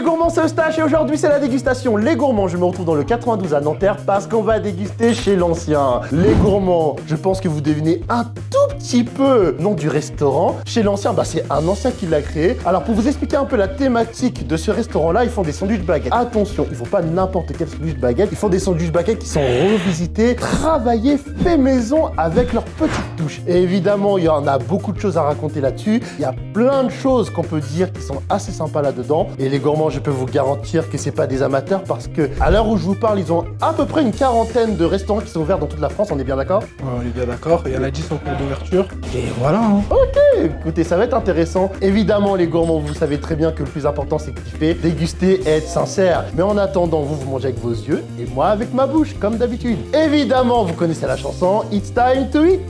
gourmands, c'est Eustache et aujourd'hui c'est la dégustation. Les gourmands, je me retrouve dans le 92 à Nanterre parce qu'on va déguster chez l'ancien. Les gourmands, je pense que vous devinez un tout petit peu le nom du restaurant. Chez l'ancien, c'est un ancien qui l'a créé. Alors pour vous expliquer un peu la thématique de ce restaurant-là, ils font des sandwichs baguettes. Attention, ils font pas n'importe quel sandwich baguette, ils font des sandwichs baguettes qui sont revisités, travaillés, faits maison avec leurs petites touches. Et évidemment, il y en a beaucoup de choses à raconter là-dessus. Il y a plein de choses qu'on peut dire qui sont assez sympas là-dedans. Et les gourmands, je peux vous garantir que c'est pas des amateurs parce que à l'heure où je vous parle, ils ont à peu près une quarantaine de restaurants qui sont ouverts dans toute la France. On est bien d'accord? On est bien d'accord. Il y en a 10 en cours d'ouverture. Et voilà. Hein. Ok, écoutez, ça va être intéressant. Évidemment, les gourmands, vous savez très bien que le plus important, c'est kiffer, déguster et être sincère. Mais en attendant, vous mangez avec vos yeux et moi avec ma bouche, comme d'habitude. Évidemment, vous connaissez la chanson It's Time to Eat.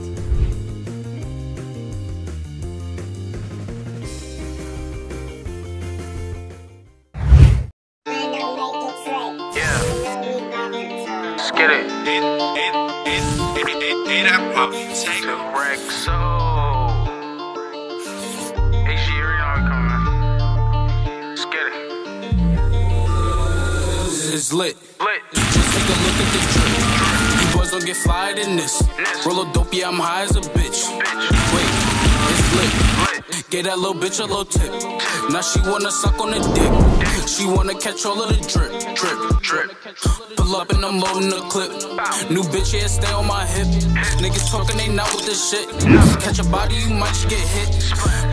Get it. It that pop. Take a Rexo. Hey, Jerry, how it coming? Let's get it. It's lit. Just take a look at this drip. You boys don't get fly in this. Roll a dope, yeah, I'm high as a bitch. Wait, it's lit. Get that little bitch a little tip. Now she wanna suck on the dick. She wanna catch all of the drip. Pull up and I'm loading the clip. New bitch, yeah, stay on my hip. Niggas talking, they not with this shit. Catch a body, you might just get hit.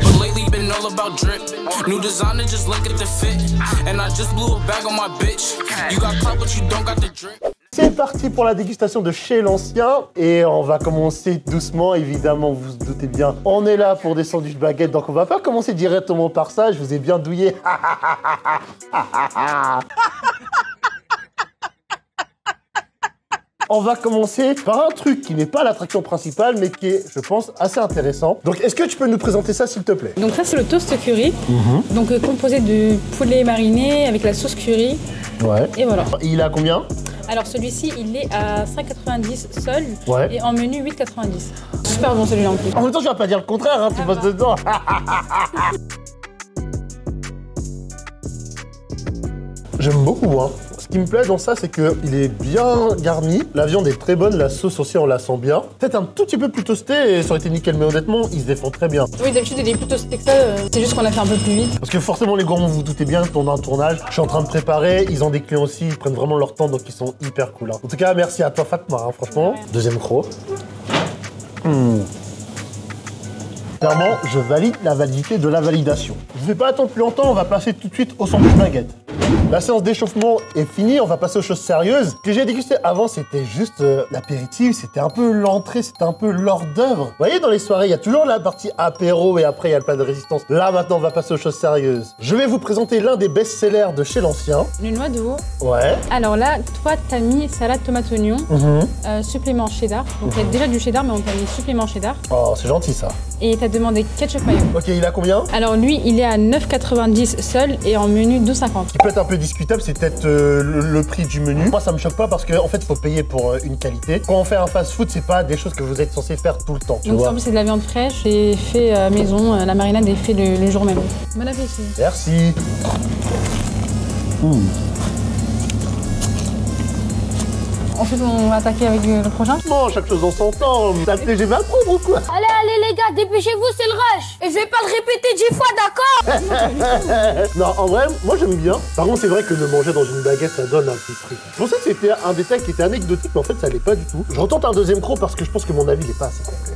But lately been all about drip. New designer, just look at the fit. And I just blew a bag on my bitch. You got clout, but you don't got the drip. C'est parti pour la dégustation de chez l'ancien et on va commencer doucement, évidemment, vous vous doutez bien. On est là pour des sandwichs baguettes, donc on va pas commencer directement par ça, je vous ai bien douillé. On va commencer par un truc qui n'est pas l'attraction principale, mais qui est, je pense, assez intéressant. Donc, est-ce que tu peux nous présenter ça, s'il te plaît? Donc ça, c'est le toast curry. Donc composé de poulet mariné avec la sauce curry. Ouais. Et voilà. Il est à combien? Alors celui-ci, il est à 5,90 seul ouais. Et en menu 8,90. Super bon celui-là en plus. En même temps, je vais pas dire le contraire, hein, tu bosses dedans. J'aime beaucoup, hein. Ce qui me plaît dans ça, c'est qu'il est bien garni. La viande est très bonne, la sauce aussi, on la sent bien. Peut-être un tout petit peu plus toasté et ça aurait été nickel, mais honnêtement, il se défend très bien. Oui, d'habitude, il est plus toasté que ça. C'est juste qu'on a fait un peu plus vite. Parce que forcément, les gourmands, vous vous doutez bien, pendant un tournage, je suis en train de préparer. Ils ont des clients aussi, ils prennent vraiment leur temps, donc ils sont hyper cool. Hein. En tout cas, merci à toi, Fatma, hein, franchement. Ouais. Deuxième croc. Clairement, je valide la validité de la validation. Je ne vais pas attendre plus longtemps, on va passer tout de suite au sandwich baguette. La séance d'échauffement est finie, on va passer aux choses sérieuses. Ce que j'ai dégusté avant, c'était juste l'apéritif, c'était un peu l'entrée, c'était un peu l'hors d'œuvre. Vous voyez, dans les soirées, il y a toujours la partie apéro et après, il y a le plat de résistance. Là, maintenant, on va passer aux choses sérieuses. Je vais vous présenter l'un des best-sellers de chez l'ancien. Une noix de veau. Ouais. Alors là, toi, t'as mis salade tomate oignon, supplément cheddar. Donc il y a déjà du cheddar, mais on t'a mis supplément cheddar. Oh, c'est gentil ça. Et t'as demandé ketchup mayo. Ok, il a combien? Alors lui, il est à 9,90 seul et en menu 12,50. Ce qui peut être un peu discutable, c'est peut-être le prix du menu. Moi, ça me choque pas parce qu'en fait, il faut payer pour une qualité. Quand on fait un fast-food, c'est pas des choses que vous êtes censé faire tout le temps. Donc en plus, c'est de la viande fraîche et fait maison. La marinade est faite le jour même. Bon appétit. Merci. Ensuite, on va attaquer avec le prochain. Bon, chaque chose en son temps. T'as le TGV à prendre ou quoi? Allez les gars, dépêchez-vous, c'est le rush. Et je vais pas le répéter 10 fois, d'accord? Non, en vrai, moi j'aime bien. Par contre, c'est vrai que de manger dans une baguette, ça donne un petit truc. Je pensais que c'était un détail qui était anecdotique, mais en fait, ça l'est pas du tout. Je retente un deuxième croc parce que je pense que mon avis n'est pas assez complet.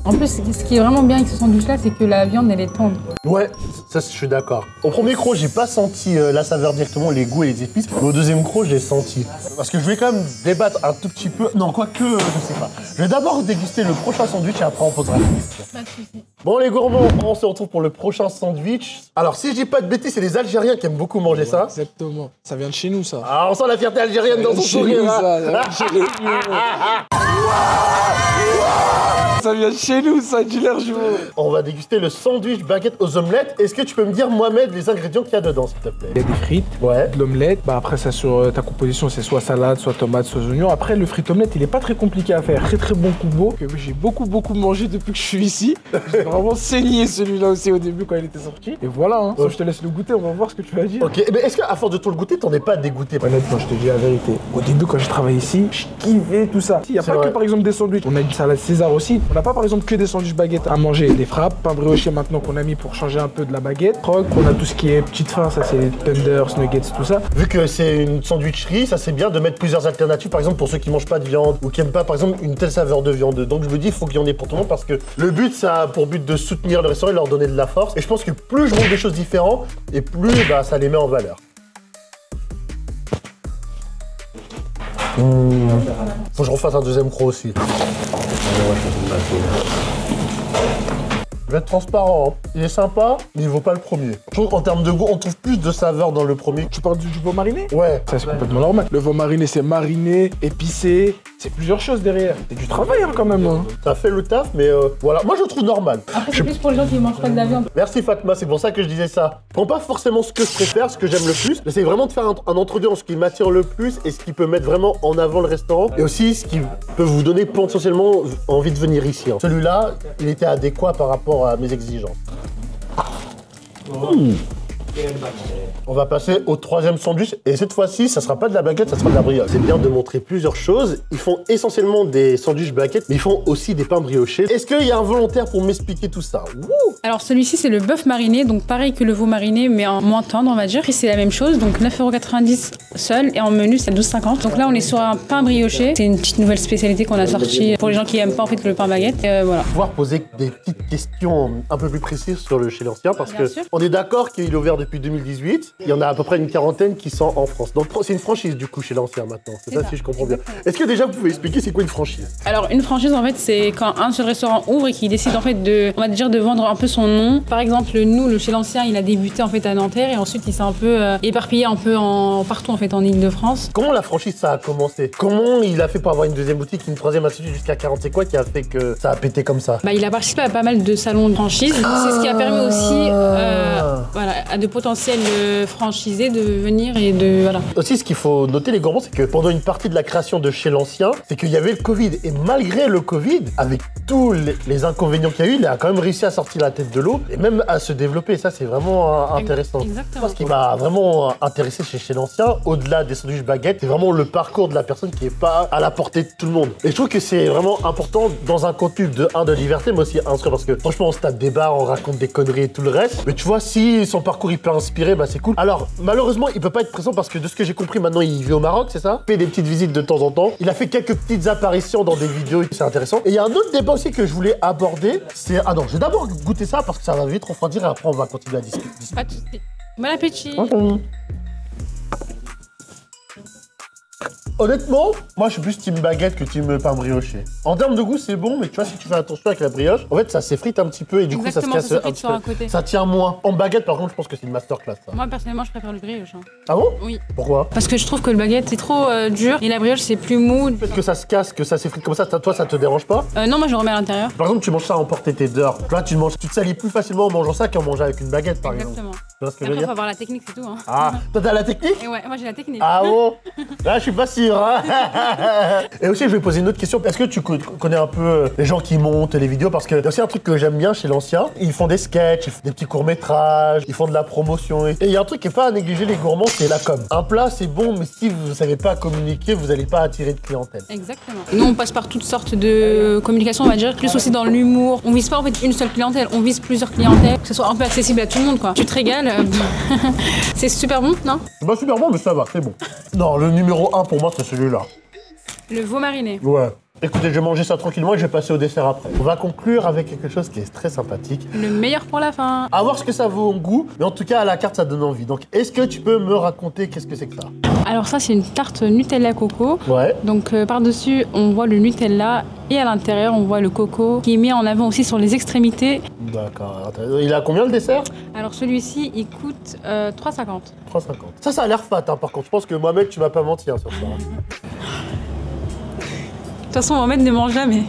En plus, ce qui est vraiment bien avec ce sandwich-là, c'est que la viande, elle est tendre. Ouais, ça, je suis d'accord. Au premier croc, j'ai pas senti la saveur directement, les goûts et les épices. Mais au deuxième croc, je l'ai senti. Parce que je vais quand même débattre un tout petit peu. Non, quoique, je sais pas. Je vais d'abord déguster le prochain sandwich et après on posera la question. Pas de soucis. Bon, les gourmands, on se retrouve pour le prochain sandwich. Alors, si je dis pas de bêtises, c'est les Algériens qui aiment beaucoup manger ça. Exactement. Ça vient de chez nous, ça. Ah, on sent la fierté algérienne dans son sourire. Ça vient de chez nous, ça, du l'air jumeau. On va déguster le sandwich baguette aux omelettes. Est-ce que tu peux me dire, Mohamed, les ingrédients qu'il y a dedans, s'il te plaît? Il y a des frites, ouais, de l'omelette. Bah après, ça sur ta composition, c'est soit salade, soit tomate, soit oignon. Après, le frit omelette, il est pas très compliqué à faire. Très très bon combo que j'ai beaucoup mangé depuis que je suis ici. J'ai vraiment saigné celui-là aussi au début quand il était sorti. Et voilà, hein. Je te laisse le goûter, on va voir ce que tu vas dire. Ok, mais est-ce qu'à force de tout le goûter, t'en es pas dégoûté? Honnêtement, je te dis la vérité. Au début, quand je travaillais ici, je kiffais tout ça. Il n'y a pas que par exemple des sandwichs. On a une salade César aussi. On n'a pas par exemple que des sandwichs baguettes à manger. Des frappes, pain brioché maintenant qu'on a mis pour changer un peu de la baguette. Croque, on a tout ce qui est petite faim, ça c'est tenders, nuggets, tout ça. Vu que c'est une sandwicherie, ça c'est bien de mettre plusieurs alternatives. Par exemple, pour ceux qui mangent pas de viande ou qui aiment pas, par exemple, une telle saveur de viande. Donc je me dis, il faut qu'il y en ait pour tout le monde parce que le but, ça a pour but de soutenir le restaurant et leur donner de la force. Et je pense que plus je montre des choses différentes et plus bah, ça les met en valeur. Faut que je refasse un deuxième croc aussi. Je vais être transparent, hein. Il est sympa, mais il vaut pas le premier. Je trouve qu'en termes de goût, on trouve plus de saveur dans le premier. Tu parles du veau mariné? Ouais. Ça c'est complètement normal. Le veau mariné c'est mariné, épicé, c'est plusieurs choses derrière. C'est du travail hein, quand même. Hein. Ça fait le taf, mais voilà. Moi je le trouve normal. Après, c'est plus pour les gens qui mangent pas de la viande. Merci Fatma, c'est pour ça que je disais ça. Je prends pas forcément ce que je préfère, ce que j'aime le plus. J'essaie vraiment de faire un entre-deux en ce qui m'attire le plus et ce qui peut mettre vraiment en avant le restaurant. Et aussi ce qui peut vous donner potentiellement envie de venir ici. Hein. Celui-là, il était adéquat par rapport à mes exigences. On va passer au troisième sandwich et cette fois-ci, ça sera pas de la baguette, ça sera de la brioche. C'est bien de montrer plusieurs choses. Ils font essentiellement des sandwichs baguettes, mais ils font aussi des pains briochés. Est-ce qu'il y a un volontaire pour m'expliquer tout ça? Wouh! Alors celui-ci c'est le bœuf mariné, donc pareil que le veau mariné mais en moins tendre on va dire. Et c'est la même chose, donc 9,90 € seul et en menu c'est 12,50 €. Donc là on est sur un pain brioché. C'est une petite nouvelle spécialité qu'on a sortie pour les gens qui aiment pas en fait le pain baguette. Voilà. Pouvoir poser des petites questions un peu plus précises sur le Chez l'Ancien parce Bien que sûr. on est d'accord qu'il est ouvert depuis 2018. Il y en a à peu près une quarantaine qui sont en France. Donc c'est une franchise du coup Chez l'Ancien maintenant. C'est ça si je comprends bien. Est-ce que déjà vous pouvez expliquer c'est quoi une franchise? Alors une franchise en fait c'est quand un seul restaurant ouvre et qui décide en fait de, on va dire, de vendre un peu son nom. Par exemple nous le Chez l'Ancien il a débuté en fait à Nanterre et ensuite il s'est un peu éparpillé un peu partout en fait en Île-de-France. Comment la franchise ça a commencé? Comment il a fait pour avoir une deuxième boutique, une troisième, ainsi de suite jusqu'à 40? C'est quoi qui a fait que ça a pété comme ça? Bah, il a participé à pas mal de salons de franchise. C'est ce qui a permis aussi voilà, à de potentiels franchisés de venir et de... Voilà. Aussi, ce qu'il faut noter, les gourmands, c'est que pendant une partie de la création de Chez l'Ancien, c'est qu'il y avait le Covid. Et malgré le Covid, avec tous les inconvénients qu'il y a eu, il a quand même réussi à sortir la tête de l'eau et même à se développer. Et ça, c'est vraiment intéressant. Exactement. Ce qui m'a vraiment intéressé chez l'Ancien, au-delà des sandwichs baguettes, c'est vraiment le parcours de la personne qui est pas à la portée de tout le monde. Et je trouve que c'est vraiment important dans un contenu de liberté, mais aussi instruire, parce que franchement, on se tape des barres, on raconte des conneries et tout le reste. Mais tu vois, si son parcours il peut inspirer, bah c'est cool. Alors, malheureusement, il peut pas être présent parce que de ce que j'ai compris, maintenant il vit au Maroc, c'est ça? Il fait des petites visites de temps en temps. Il a fait quelques petites apparitions dans des vidéos, c'est intéressant. Et il y a un autre débat aussi que je voulais aborder, c'est... Ah non, je vais d'abord goûter ça parce que ça va vite refroidir et après on va continuer à discuter. Pas de soucis. Bon appétit. Honnêtement, moi je suis plus team baguette que team pain brioché. En termes de goût, c'est bon, mais tu vois, si tu fais attention avec la brioche, en fait, ça s'effrite un petit peu et du Exactement, coup, ça se casse un sur petit un peu. côté. Ça tient moins. En baguette, par contre, je pense que c'est une masterclass, ça. Moi personnellement je préfère le brioche. Hein. Ah bon? Oui. Pourquoi? Parce que je trouve que le baguette c'est trop dur et la brioche c'est plus mou. Le fait que ça se casse, que ça s'effrite comme ça, toi, ça te dérange pas? Non, moi je le remets à l'intérieur. Par exemple, tu manges ça à emporter tes dehors. Tu vois, tu te salis plus facilement en mangeant ça qu'en mangeant avec une baguette, par exemple. Exactement. Tu vois ce que je veux Après dire? faut avoir la technique, c'est tout. Hein. Ah, toi, t'as la technique? Et ouais, moi j'ai la technique. Ah bon? Là, je suis pas sûr. Hein. Et aussi, je vais poser une autre question. Est-ce que tu connais un peu les gens qui montent les vidéos? Parce que y a aussi un truc que j'aime bien chez l'Ancien. Ils font des sketchs, ils font des petits courts-métrages, ils font de la promotion. Et il y a un truc qui est pas à négliger, les gourmands, c'est la com. Un plat, c'est bon, mais si vous savez pas communiquer, vous allez pas attirer de clientèle. Exactement. Nous on passe par toutes sortes de communications, on va dire, plus aussi dans l'humour. On vise pas en fait une seule clientèle, on vise plusieurs clientèles, que ce soit un peu accessible à tout le monde quoi. Tu te régales. C'est super bon, non? C'est pas super bon, mais ça va, c'est bon. Non, le numéro 1 pour moi, c'est celui-là. Le veau mariné. Ouais. Écoutez, je vais manger ça tranquillement et je vais passer au dessert après. On va conclure avec quelque chose qui est très sympathique. Le meilleur pour la fin. À voir ce que ça vaut en goût, mais en tout cas, à la carte, ça donne envie. Donc, est-ce que tu peux me raconter qu'est-ce que c'est que ça? Alors ça c'est une tarte Nutella coco. Ouais. Donc par-dessus on voit le Nutella et à l'intérieur on voit le coco qui est mis en avant aussi sur les extrémités. D'accord. Il a combien le dessert? Alors celui-ci il coûte 3,50. 3,50. Ça a l'air fat, hein, par contre. Je pense que Mohamed, tu vas pas mentir sur ça. De toute façon Mohamed ne mange jamais.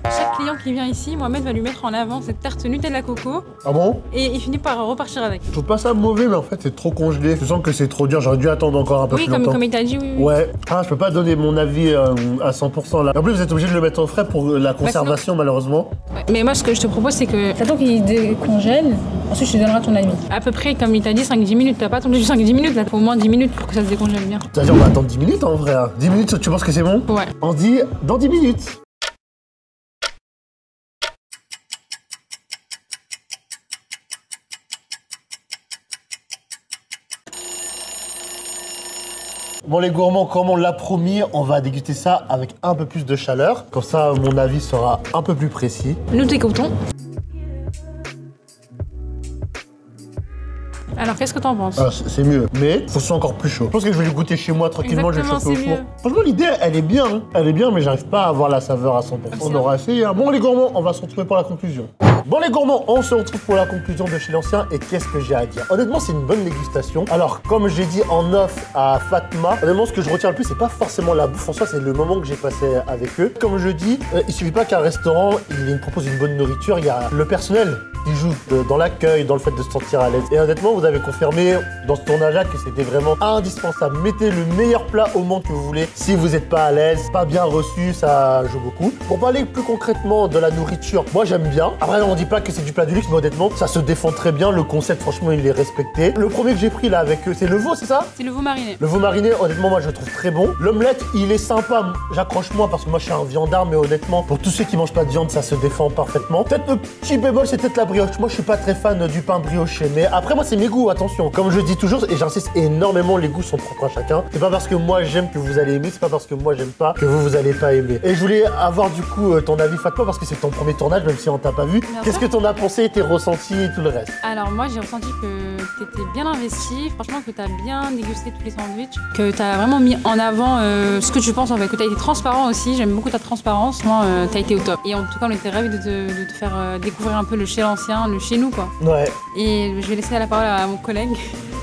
Chaque client qui vient ici, Mohamed va lui mettre en avant cette tarte Nutella Coco. Ah bon? Et il finit par repartir avec. Je trouve pas ça mauvais, mais en fait, c'est trop congelé. Je sens que c'est trop dur. J'aurais dû attendre encore un peu plus longtemps. Oui, comme il t'a dit, oui. Ouais. Ah, je peux pas donner mon avis à 100% là. En plus, vous êtes obligé de le mettre au frais pour la conservation, malheureusement. Ouais. Mais moi, ce que je te propose, c'est que t'attends qu'il décongèle. Ensuite, je te donnerai ton avis. À peu près, comme il t'a dit, 5-10 minutes. T'as pas attendu 5-10 minutes, là. Faut au moins 10 minutes pour que ça se décongèle bien. C'est-à-dire, on va attendre 10 minutes en vrai. 10 minutes, tu penses que c'est bon? Ouais. On dit dans 10 minutes. Bon les gourmands, comme on l'a promis, on va déguster ça avec un peu plus de chaleur. Comme ça, mon avis sera un peu plus précis. Nous t'écoutons. Alors, qu'est-ce que t'en penses? Ah, c'est mieux, mais faut que ce soit encore plus chaud. Je pense que je vais le goûter chez moi tranquillement, je vais le chauffer au four. Franchement, l'idée, elle est bien. Hein. Elle est bien, mais j'arrive pas à avoir la saveur à 100%. On aura essayé. Hein. Bon les gourmands, on va se retrouver pour la conclusion. Bon les gourmands, on se retrouve pour la conclusion de Chez l'Ancien et qu'est-ce que j'ai à dire? Honnêtement, c'est une bonne dégustation. Alors, comme j'ai dit en off à Fatma, honnêtement, ce que je retiens le plus, c'est pas forcément la bouffe en soi, c'est le moment que j'ai passé avec eux. Comme je dis, il suffit pas qu'un restaurant, il propose une bonne nourriture, il y a le personnel qui joue dans l'accueil, dans le fait de se sentir à l'aise. Et honnêtement, vous avez confirmé dans ce tournage-là que c'était vraiment indispensable. Mettez le meilleur plat au monde que vous voulez. Si vous n'êtes pas à l'aise, pas bien reçu, ça joue beaucoup. Pour parler plus concrètement de la nourriture, moi j'aime bien. Après, on dit pas que c'est du plat du luxe, mais honnêtement, ça se défend très bien. Le concept, franchement, il est respecté. Le premier que j'ai pris là avec eux, c'est le veau, c'est ça? C'est le veau mariné. Le veau mariné, honnêtement, moi je le trouve très bon. L'omelette, il est sympa. J'accroche moins parce que moi je suis un viandard, mais honnêtement, pour tous ceux qui mangent pas de viande, ça se défend parfaitement. Peut-être le petit bémol, c'est peut-être la brioche. Moi, je suis pas très fan du pain brioché, mais après, moi, c'est mes goûts, attention. Comme je dis toujours, et j'insiste énormément, les goûts sont propres à chacun. C'est pas parce que moi j'aime que vous allez aimer, c'est pas parce que moi j'aime pas que vous allez pas aimer. Et je voulais avoir du coup ton avis, Fatma, parce que c'est ton premier tournage, même si on t'a pas vu. Qu'est-ce que t'en as pensé, tes ressentis et tout le reste? Alors moi j'ai ressenti que t'étais bien investi, franchement que t'as bien dégusté tous les sandwichs, que t'as vraiment mis en avant ce que tu penses en fait, que t'as été transparent aussi, j'aime beaucoup ta transparence, moi t'as été au top. Et en tout cas on était ravis de te faire découvrir un peu le Chez l'Ancien, le chez nous quoi. Ouais. Et je vais laisser la parole à mon collègue.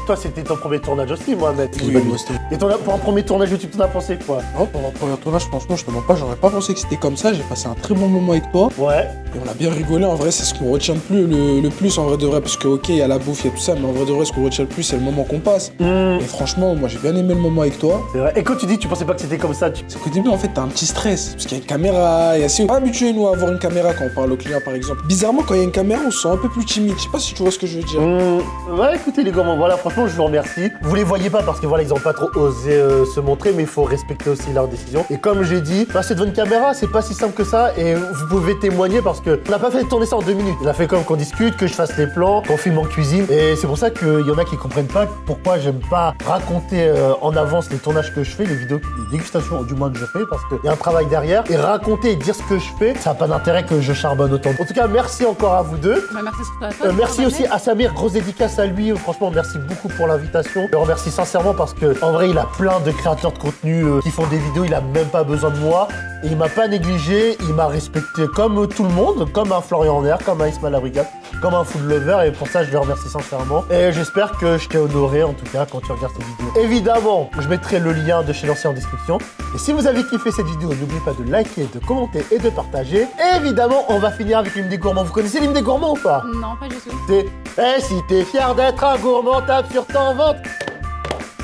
Toi, c'était ton premier tournage aussi, Mohamed. Oui, moi, c'était... Et pour un premier tournage YouTube, t'en as pensé quoi? Non, pour mon premier tournage, franchement, je te mens pas, j'aurais pas pensé que c'était comme ça. J'ai passé un très bon moment avec toi. Ouais. Et on a bien rigolé, en vrai, c'est ce qu'on retient le plus, en vrai de vrai. Parce que, ok, il y a la bouffe, il y a tout ça, mais en vrai de vrai, ce qu'on retient le plus, c'est le moment qu'on passe. Et franchement, moi, j'ai bien aimé le moment avec toi. C'est vrai. Et quand tu dis, tu pensais pas que c'était comme ça, C'est qu'au début, en fait, t'as un petit stress. Parce qu'il y a une caméra, et assez habitué, nous, à avoir une caméra quand on parle au client, par exemple. Bizarrement, quand il y a une caméra, on se sent un peu plus timide. Je sais pas si tu vois ce que je veux dire. Ouais, écoutez, les gourmands, voilà, franchement, je vous remercie. Vous les voyez pas parce que voilà, ils ont pas trop osé se montrer, mais il faut respecter aussi leurs décisions. Et comme j'ai dit, passer devant une caméra, c'est pas si simple que ça. Et vous pouvez témoigner parce que on n'a pas fait tourner ça en 2 minutes. On a fait comme qu'on discute, que je fasse les plans, qu'on filme en cuisine. Et c'est pour ça qu'il y en a qui comprennent pas pourquoi j'aime pas raconter en avance les tournages que je fais, les vidéos, les dégustations du moins que je fais, parce qu'il y a un travail derrière. Et raconter et dire ce que je fais, ça n'a pas d'intérêt que je charbonne autant. En tout cas, merci encore à vous deux. Bah, merci surtout à toi. Merci aussi à Samir, grosse dédicace à lui. Franchement, merci beaucoup pour l'invitation. Je le remercie sincèrement parce que en vrai, il a plein de créateurs de contenu qui font des vidéos. Il a même pas besoin de moi. Et il m'a pas négligé. Il m'a respecté comme tout le monde, comme un Florian Air, comme un Ismaël Abrigad, comme un food lover. Et pour ça, je le remercie sincèrement. Et j'espère que je t'ai honoré en tout cas quand tu regardes cette vidéo. Évidemment, je mettrai le lien de Chez l'Ancien en description. Et si vous avez kiffé cette vidéo, n'oubliez pas de liker, de commenter et de partager. Et évidemment, on va finir avec l'hymne des gourmands. Vous connaissez l'hymne des gourmands ou pas? Non, pas du tout. C'est « Et si t'es fier d'être un gourmand, tape sur ton ventre.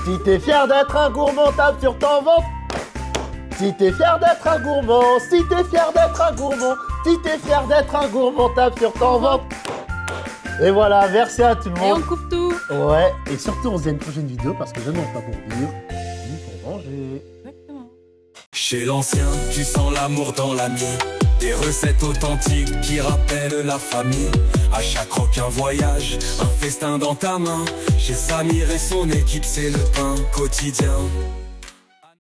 Si t'es fier d'être un gourmand, tape sur ton ventre. Si t'es fier d'être un gourmand, si t'es fier d'être un gourmand, si t'es fier d'être un gourmand, tape sur ton ventre. » Et voilà, merci à tout le monde. Et on coupe tout. Ouais, et surtout on se dit à une prochaine vidéo parce que je n'en pas pour vivre, ni pour manger. Exactement. Chez l'Ancien, tu sens l'amour dans la nuit. Des recettes authentiques qui rappellent la famille. À chaque croc un voyage, un festin dans ta main. Chez Samir et son équipe, c'est le pain quotidien.